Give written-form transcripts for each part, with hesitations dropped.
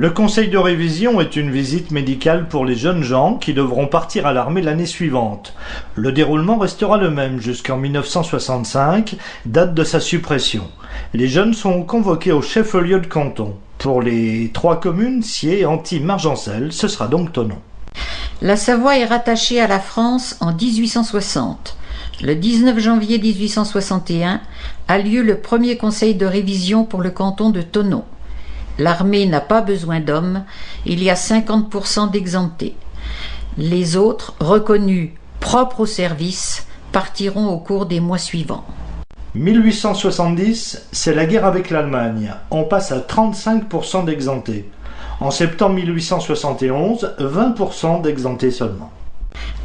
Le conseil de révision est une visite médicale pour les jeunes gens qui devront partir à l'armée l'année suivante. Le déroulement restera le même jusqu'en 1965, date de sa suppression. Les jeunes sont convoqués au chef-lieu de canton. Pour les 3 communes, Siers, Antibes, Margencel, ce sera donc Thonon. La Savoie est rattachée à la France en 1860. Le 19 janvier 1861 a lieu le premier conseil de révision pour le canton de Thonon. L'armée n'a pas besoin d'hommes, il y a 50% d'exemptés. Les autres, reconnus propres au service, partiront au cours des mois suivants. 1870, c'est la guerre avec l'Allemagne. On passe à 35% d'exemptés. En septembre 1871, 20% d'exemptés seulement.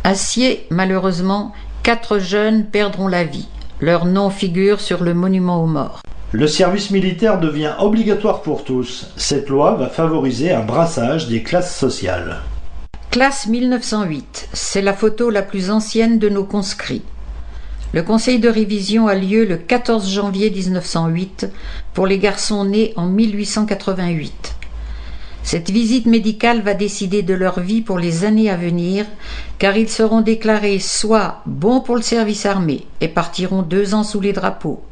À Siers, malheureusement, 4 jeunes perdront la vie. Leur nom figure sur le monument aux morts. Le service militaire devient obligatoire pour tous. Cette loi va favoriser un brassage des classes sociales. Classe 1908, c'est la photo la plus ancienne de nos conscrits. Le conseil de révision a lieu le 14 janvier 1908 pour les garçons nés en 1888. Cette visite médicale va décider de leur vie pour les années à venir, car ils seront déclarés soit bons pour le service armé et partiront 2 ans sous les drapeaux,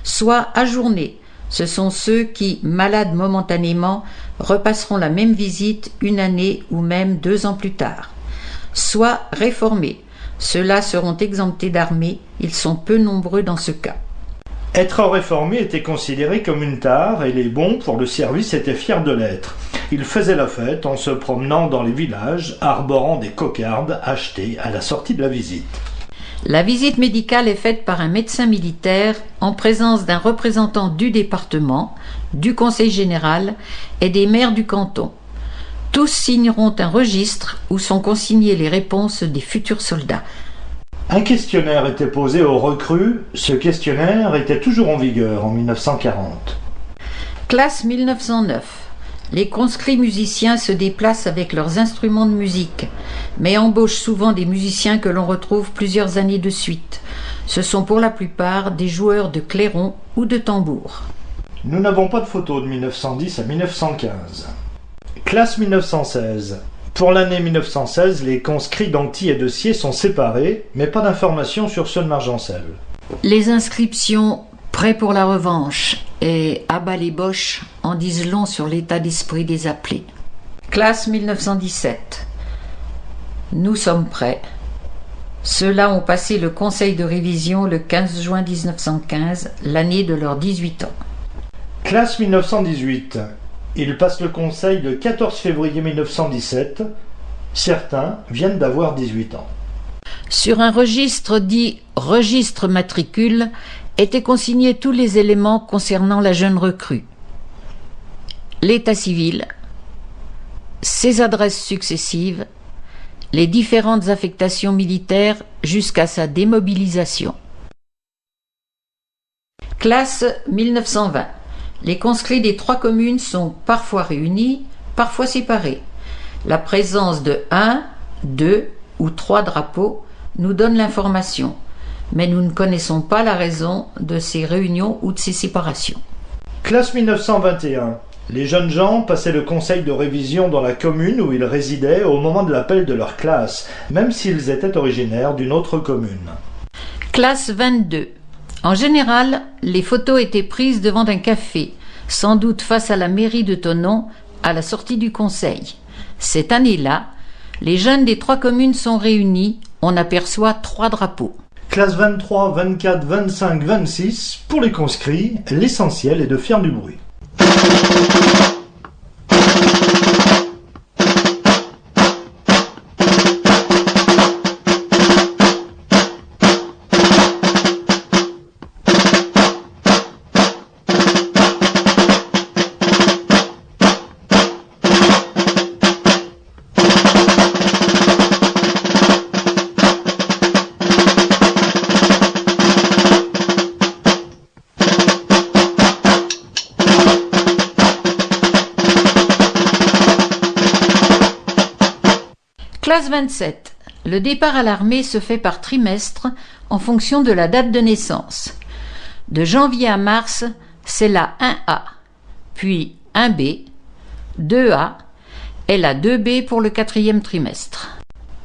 soit ajournés. Ce sont ceux qui, malades momentanément, repasseront la même visite 1 année ou même 2 ans plus tard. Soit réformés. Ceux-là seront exemptés d'armée. Ils sont peu nombreux dans ce cas. Être réformé était considéré comme une tare et les bons pour le service étaient fiers de l'être. Ils faisaient la fête en se promenant dans les villages, arborant des cocardes achetées à la sortie de la visite. La visite médicale est faite par un médecin militaire en présence d'un représentant du département, du conseil général et des maires du canton. Tous signeront un registre où sont consignées les réponses des futurs soldats. Un questionnaire était posé aux recrues. Ce questionnaire était toujours en vigueur en 1940. Classe 1909. Les conscrits musiciens se déplacent avec leurs instruments de musique, mais embauchent souvent des musiciens que l'on retrouve plusieurs années de suite. Ce sont pour la plupart des joueurs de clairon ou de tambour. Nous n'avons pas de photos de 1910 à 1915. Classe 1916. Pour l'année 1916, les conscrits d'Antibes et de Siers sont séparés, mais pas d'informations sur ceux de Margencel. Les inscriptions « Prêts pour la revanche » et « À bas les boches » en disent long sur l'état d'esprit des appelés. Classe 1917. Nous sommes prêts. Ceux-là ont passé le conseil de révision le 15 juin 1915, l'année de leurs 18 ans. Classe 1918. Ils passent le conseil le 14 février 1917. Certains viennent d'avoir 18 ans. Sur un registre dit « registre matricule » étaient consignés tous les éléments concernant la jeune recrue. L'état civil, ses adresses successives, les différentes affectations militaires jusqu'à sa démobilisation. Classe 1920. Les conscrits des 3 communes sont parfois réunis, parfois séparés. La présence de 1, 2 ou 3 drapeaux nous donne l'information, mais nous ne connaissons pas la raison de ces réunions ou de ces séparations. Classe 1921. Les jeunes gens passaient le conseil de révision dans la commune où ils résidaient au moment de l'appel de leur classe, même s'ils étaient originaires d'une autre commune. Classe 22. En général, les photos étaient prises devant un café, sans doute face à la mairie de Thonon, à la sortie du conseil. Cette année-là, les jeunes des 3 communes sont réunis, on aperçoit 3 drapeaux. Classe 23, 24, 25, 26, pour les conscrits, l'essentiel est de faire du bruit. Classe 27. Le départ à l'armée se fait par trimestre en fonction de la date de naissance. De janvier à mars, c'est la 1A, puis 1B, 2A et la 2B pour le 4e trimestre.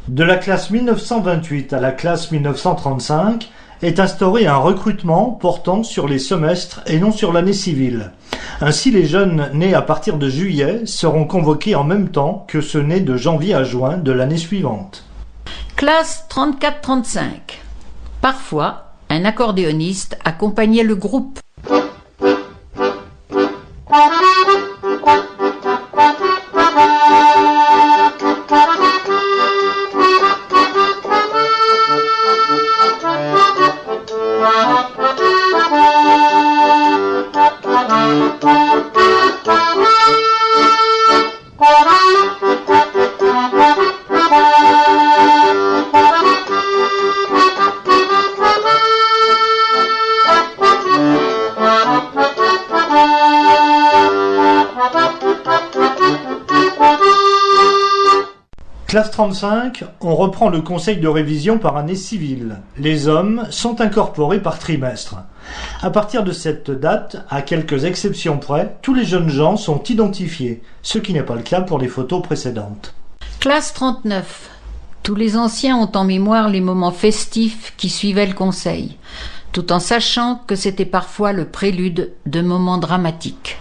De la classe 1928 à la classe 1935 est instauré un recrutement portant sur les semestres et non sur l'année civile. Ainsi, les jeunes nés à partir de juillet seront convoqués en même temps que ceux nés de janvier à juin de l'année suivante. Classe 34-35. Parfois, un accordéoniste accompagnait le groupe. Classe 35, on reprend le conseil de révision par année civile. Les hommes sont incorporés par trimestre. À partir de cette date, à quelques exceptions près, tous les jeunes gens sont identifiés, ce qui n'est pas le cas pour les photos précédentes. Classe 39. Tous les anciens ont en mémoire les moments festifs qui suivaient le conseil, tout en sachant que c'était parfois le prélude de moments dramatiques.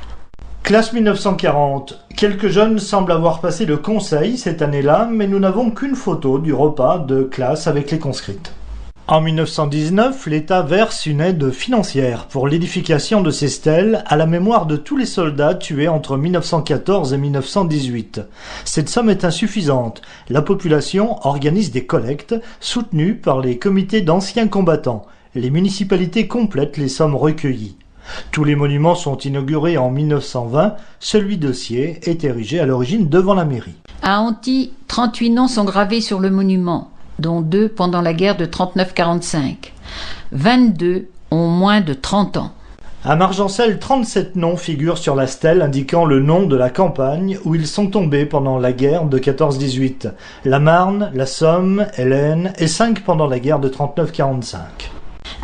Classe 1940. Quelques jeunes semblent avoir passé le conseil cette année-là, mais nous n'avons qu'une photo du repas de classe avec les conscrites. En 1919, l'État verse une aide financière pour l'édification de ces stèles à la mémoire de tous les soldats tués entre 1914 et 1918. Cette somme est insuffisante. La population organise des collectes soutenues par les comités d'anciens combattants. Les municipalités complètent les sommes recueillies. Tous les monuments sont inaugurés en 1920. Celui de Sciez est érigé à l'origine devant la mairie. À Antilles, 38 noms sont gravés sur le monument, dont 2 pendant la guerre de 39-45. 22 ont moins de 30 ans. À Margencel, 37 noms figurent sur la stèle indiquant le nom de la campagne où ils sont tombés pendant la guerre de 14-18. La Marne, la Somme, Hélène et 5 pendant la guerre de 39-45.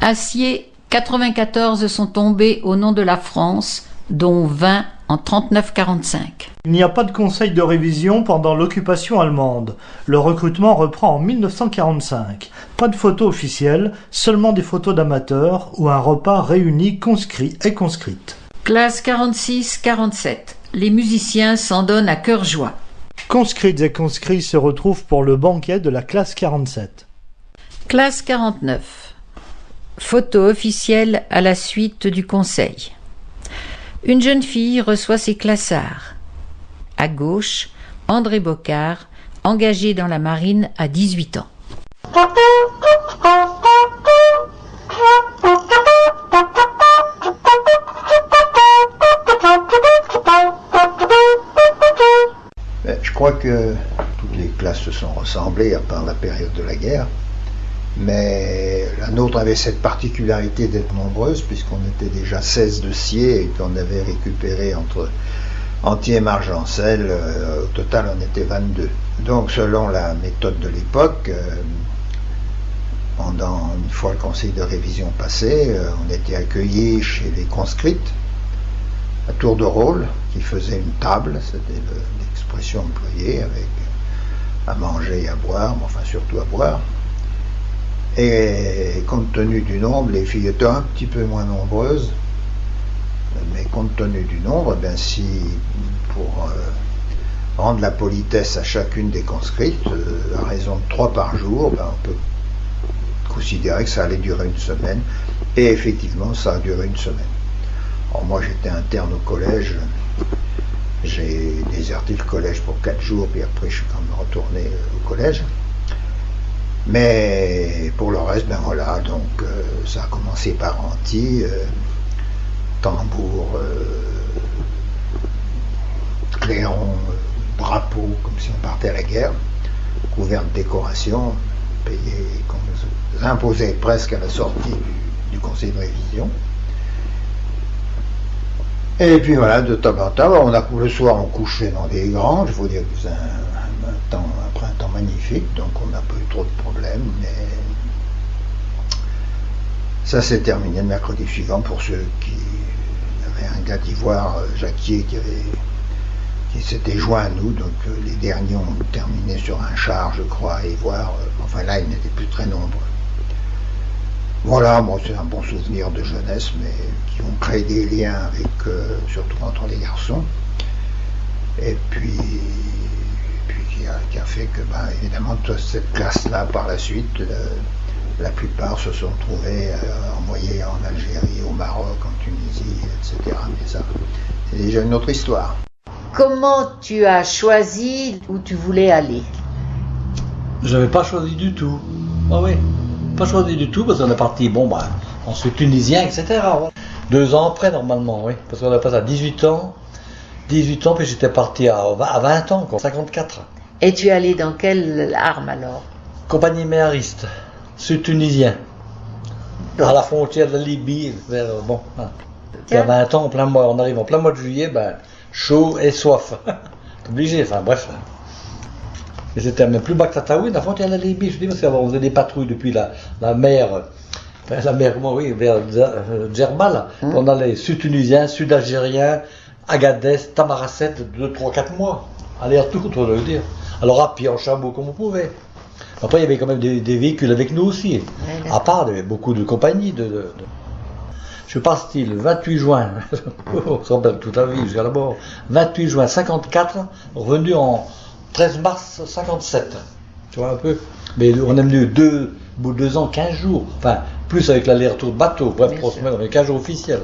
À Sciez, 94 sont tombés au nom de la France, dont 20 en 39-45. Il n'y a pas de conseil de révision pendant l'occupation allemande. Le recrutement reprend en 1945. Pas de photos officielles, seulement des photos d'amateurs ou un repas réunit conscrits et conscrites. Classe 46-47. Les musiciens s'en donnent à cœur joie. Conscrites et conscrits se retrouvent pour le banquet de la classe 47. Classe 49. Photo officielle à la suite du conseil. Une jeune fille reçoit ses classards. À gauche, André Bocard, engagé dans la marine à 18 ans. Je crois que toutes les classes se sont ressemblées à part la période de la guerre. Mais la nôtre avait cette particularité d'être nombreuse, puisqu'on était déjà 16 de Sciez et qu'on avait récupéré entre Antilles et Margencel, au total on était 22. Donc selon la méthode de l'époque, une fois le conseil de révision passé, on était accueillis chez les conscrites, à tour de rôle, qui faisaient une table, c'était l'expression employée, avec à manger et à boire, mais enfin surtout à boire. Et compte tenu du nombre, les filles étaient un petit peu moins nombreuses, mais compte tenu du nombre, ben si pour rendre la politesse à chacune des conscrites, à raison de 3 par jour, ben on peut considérer que ça allait durer une semaine, et effectivement ça a duré une semaine. Alors moi j'étais interne au collège, j'ai déserté le collège pour 4 jours, puis après je suis quand même retourné au collège. Mais pour le reste, ben voilà, donc ça a commencé par Antilles, tambour, clairon, drapeau, comme si on partait à la guerre, couvert de décoration, payé qu'on nous imposait presque à la sortie du conseil de révision. Et puis voilà, de temps en temps, le soir on couchait dans des granges, il faut dire que c'est un printemps magnifique, donc on n'a pas eu trop de problèmes, mais ça s'est terminé le mercredi suivant pour ceux qui... Il y avait un gars d'Ivoire, Jacquier, qui qui s'étaient joints à nous. Donc les derniers ont terminé sur un char, je crois, et voir. Enfin là, ils n'étaient plus très nombreux. Voilà, bon, c'est un bon souvenir de jeunesse, mais qui ont créé des liens avec, surtout entre les garçons. Et puis qui a fait que, évidemment, toute cette classe-là, par la suite, la plupart se sont trouvés envoyés en Algérie, au Maroc, en Tunisie, etc. Mais ça, c'est déjà une autre histoire. Comment tu as choisi où tu voulais aller? Je n'avais pas choisi du tout. Ah oui, pas choisi du tout parce qu'on est parti, ensuite tunisien, etc. 2 ans après, normalement, oui. Parce qu'on a passé à 18 ans, puis j'étais parti à 20 ans, 54. Et tu es allé dans quelle arme alors? Compagnie méhariste, sud-tunisien, à la frontière de la Libye, à 20 ans, on arrive en plein mois de juillet, chaud et soif. T'es obligé, bref. Et c'était même plus bas que Tataouine, la frontière de la Libye, je dis, parce qu'on faisait des patrouilles depuis la mer, vers Djerba, là. On allait sud-tunisien, sud-algérien, Agadez, Tamaracet, 2, 3, 4 mois. Aller-retour, on doit le dire. Alors à pied, en chameau, comme on pouvait. Après, il y avait quand même des véhicules avec nous aussi. À part, il y avait beaucoup de compagnies. Je suis parti le 28 juin, on se rappelle toute la vie jusqu'à la mort, 28 juin 54, revenu en 13 mars 57. Tu vois un peu? Mais on est venu 2 ans, 15 jours. Plus avec l'aller-retour de bateau. Bref, 3 semaines, on avait 15 jours officiels.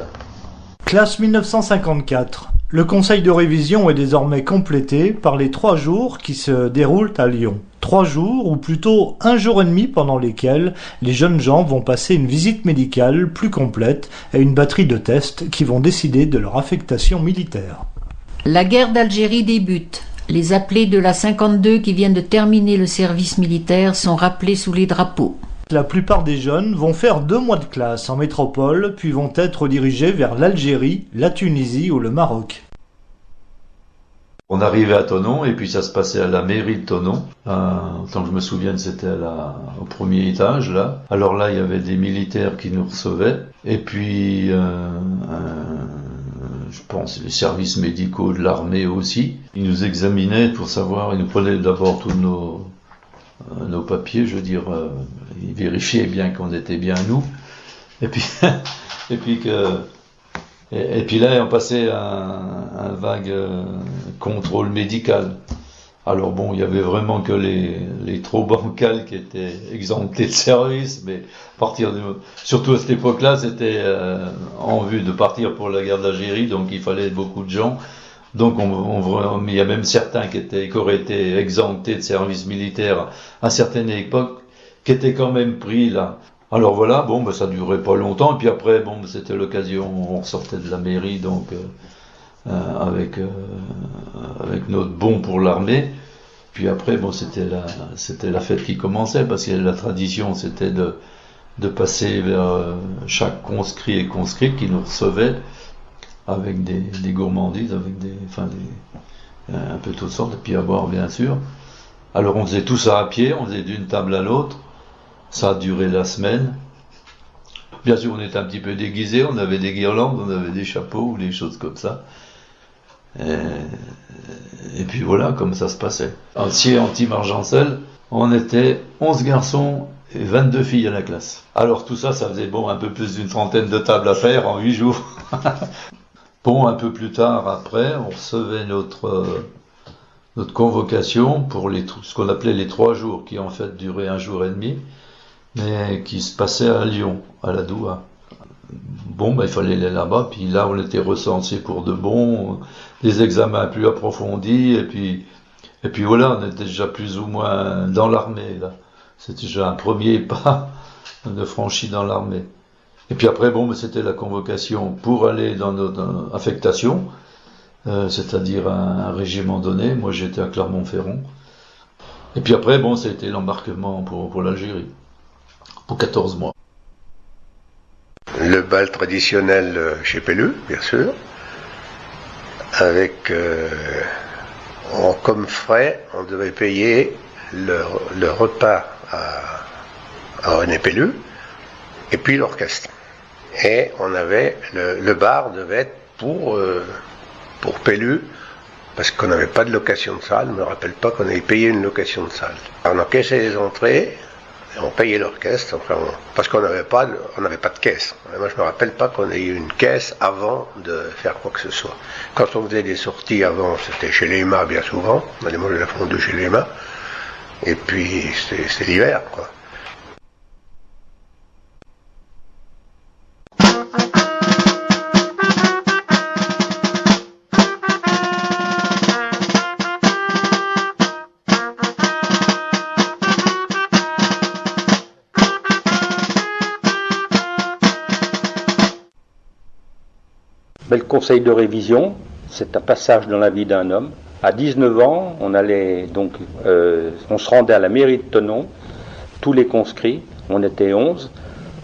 Classe 1954. Le conseil de révision est désormais complété par les 3 jours qui se déroulent à Lyon. 3 jours, ou plutôt 1 jour et demi pendant lesquels les jeunes gens vont passer une visite médicale plus complète et une batterie de tests qui vont décider de leur affectation militaire. La guerre d'Algérie débute. Les appelés de la 52 qui viennent de terminer le service militaire sont rappelés sous les drapeaux. La plupart des jeunes vont faire 2 mois de classe en métropole, puis vont être dirigés vers l'Algérie, la Tunisie ou le Maroc. On arrivait à Thonon et puis ça se passait à la mairie de Thonon. Tant que je me souvienne, c'était au premier étage là. Alors là, il y avait des militaires qui nous recevaient et puis je pense les services médicaux de l'armée aussi. Ils nous examinaient pour savoir, ils nous prenaient d'abord tous nos papiers, je veux dire, ils vérifiaient bien qu'on était bien nous. Et puis Et puis là, on passait un vague contrôle médical. Alors bon, il y avait vraiment que les trop bancals qui étaient exemptés de service, mais surtout à cette époque-là, c'était en vue de partir pour la guerre d'Algérie, donc il fallait beaucoup de gens. Donc il y a même certains qui auraient été exemptés de service militaire à certaines époques, qui étaient quand même pris là. Alors voilà, ça durait pas longtemps, et puis après, c'était l'occasion, on sortait de la mairie, donc avec notre bon pour l'armée. Puis après, c'était la fête qui commençait, parce que la tradition, c'était de passer vers chaque conscrit et conscrite qui nous recevait avec des gourmandises, avec un peu toutes sortes, et puis à boire bien sûr. Alors on faisait tout ça à pied, on faisait d'une table à l'autre. Ça a duré la semaine. Bien sûr, on était un petit peu déguisés, on avait des guirlandes, on avait des chapeaux ou des choses comme ça. Et puis voilà, comme ça se passait. Anti-Margencel, on était 11 garçons et 22 filles à la classe. Alors tout ça, ça faisait un peu plus d'une trentaine de tables à faire en 8 jours. Un peu plus tard, après, on recevait notre convocation pour ce qu'on appelait les 3 jours, qui en fait duraient 1 jour et demi, mais qui se passait à Lyon, à la Doua. Il fallait aller là-bas, puis là on était recensé pour de bon, des examens plus approfondis, et puis voilà, on était déjà plus ou moins dans l'armée, là. C'était déjà un premier pas de franchi dans l'armée. Et puis après, c'était la convocation pour aller dans notre affectation, c'est-à-dire un régiment donné. Moi j'étais à Clermont-Ferrand. Et puis après, c'était l'embarquement pour l'Algérie, pour 14 mois. Le bal traditionnel chez Pellu, bien sûr, avec comme frais, on devait payer le repas à René Pellu et puis l'orchestre. Et on avait le bar devait être pour Pellu parce qu'on n'avait pas de location de salle. Je ne me rappelle pas qu'on avait payé une location de salle. On encaissait les entrées, et on payait l'orchestre, parce qu'on n'avait pas de caisse. Moi, je ne me rappelle pas qu'on ait eu une caisse avant de faire quoi que ce soit. Quand on faisait des sorties avant, c'était chez Lema bien souvent. On allait manger la fondue chez Lema. Et puis, c'était l'hiver, quoi. Le conseil de révision, c'est un passage dans la vie d'un homme. À 19 ans, on se rendait à la mairie de Thonon, tous les conscrits, on était 11.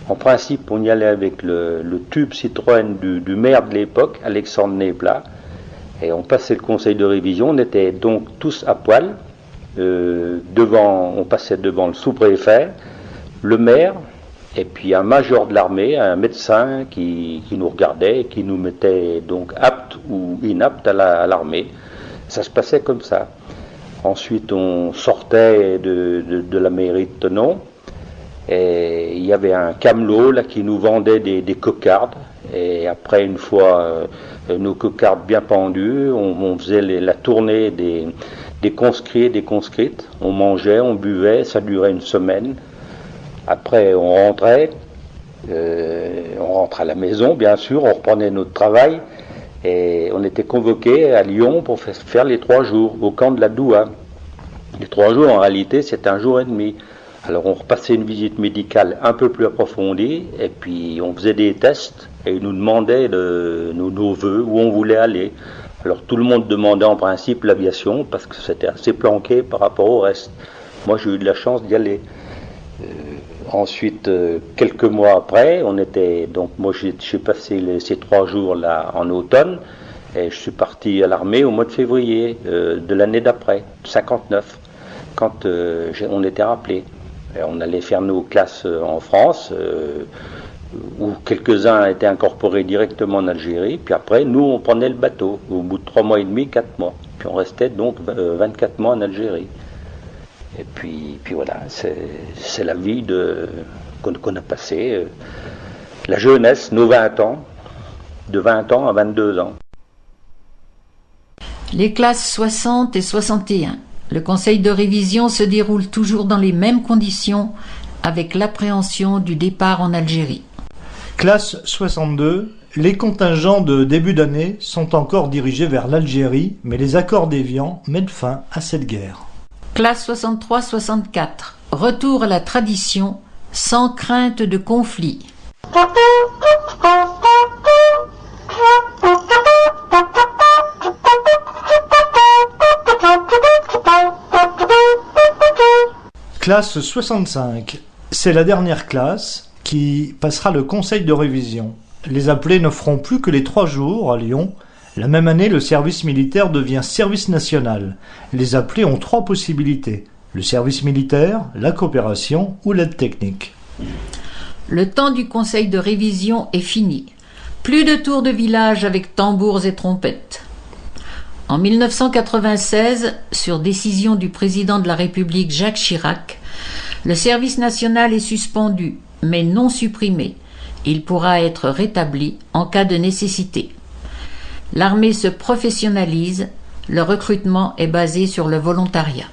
En principe, on y allait avec le tube Citroën du maire de l'époque, Alexandre Néplat, et on passait le conseil de révision. On était donc tous à poil. On passait devant le sous-préfet, le maire, et puis un major de l'armée, un médecin qui nous regardait et qui nous mettait donc aptes ou inaptes à l'armée. Ça se passait comme ça. Ensuite, on sortait de la mairie de Thonon et il y avait un camelot là qui nous vendait des cocardes. Et après, une fois nos cocardes bien pendues, on faisait la tournée des conscrits et des conscrites. On mangeait, on buvait, ça durait une semaine. Après, on rentrait à la maison, bien sûr, on reprenait notre travail et on était convoqué à Lyon pour faire les 3 jours au camp de la Doua. Les 3 jours, en réalité, c'était 1 jour et demi. Alors, on repassait une visite médicale un peu plus approfondie et puis on faisait des tests et ils nous demandaient nos vœux, où on voulait aller. Alors, tout le monde demandait en principe l'aviation parce que c'était assez planqué par rapport au reste. Moi, j'ai eu de la chance d'y aller. Ensuite, quelques mois après, moi j'ai passé ces 3 jours là en automne et je suis parti à l'armée au mois de février de l'année d'après, 59, quand on était rappelé. On allait faire nos classes en France, où quelques-uns étaient incorporés directement en Algérie, puis après nous on prenait le bateau au bout de 3 mois et demi, 4 mois, puis on restait donc 24 mois en Algérie. Et puis voilà, c'est la vie qu'on a passée, la jeunesse, nos 20 ans, de 20 ans à 22 ans. Les classes 60 et 61. Le conseil de révision se déroule toujours dans les mêmes conditions, avec l'appréhension du départ en Algérie. Classe 62. Les contingents de début d'année sont encore dirigés vers l'Algérie, mais les accords d'Évian mettent fin à cette guerre. Classe 63-64. Retour à la tradition, sans crainte de conflit. Classe 65. C'est la dernière classe qui passera le conseil de révision. Les appelés ne feront plus que les 3 jours à Lyon. La même année, le service militaire devient service national. Les appelés ont 3 possibilités: le service militaire, la coopération ou l'aide technique. Le temps du conseil de révision est fini. Plus de tours de village avec tambours et trompettes. En 1996, sur décision du président de la République Jacques Chirac, le service national est suspendu, mais non supprimé. Il pourra être rétabli en cas de nécessité. L'armée se professionnalise, le recrutement est basé sur le volontariat.